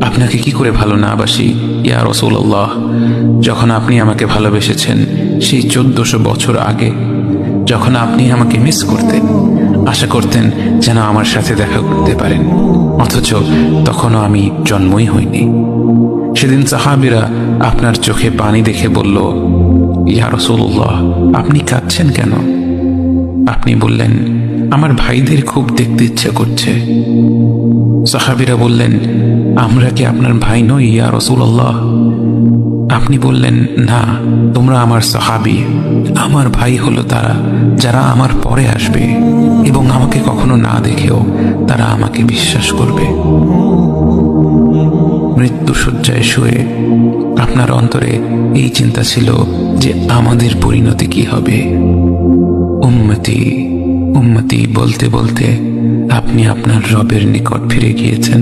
আপনাকে কি করে ভালো না বাসি ইয়া রাসূলুল্লাহ। যখন আপনি আমাকে ভালোবেসেছেন সেই 1400 বছর আগে, যখন আপনি আমাকে মিস করতেন, আশা করতেন যেন আমার সাথে দেখা করতে পারেন, অথচ তখনও আমি জন্মই হইনি। সেদিন সাহাবীরা আপনার চোখে পানি দেখে বলল, ইয়া রাসূলুল্লাহ, আপনি কাঁদছেন কেন? আপনি বললেন, আমার ভাইদের খুব দেখতে ইচ্ছা করছে। সাহাবীরা বললেন, আমরা কি আপনার ভাই নই ইয়া রাসূলুল্লাহ? আপনি বললেন, না, তোমরা আমার সাহাবী। আমার ভাই হলো তারা যারা আমার পরে আসবে এবং আমাকে কখনো না দেখেও তারা আমাকে বিশ্বাস করবে। মৃত্যু শয্যায় শুয়ে আপনার অন্তরে এই চিন্তা ছিল যে আমাদের পরিণতি কি হবে। উম্মতি উম্মতি বলতে বলতে আপনি আপনার রবের নিকট ফিরে গিয়েছেন।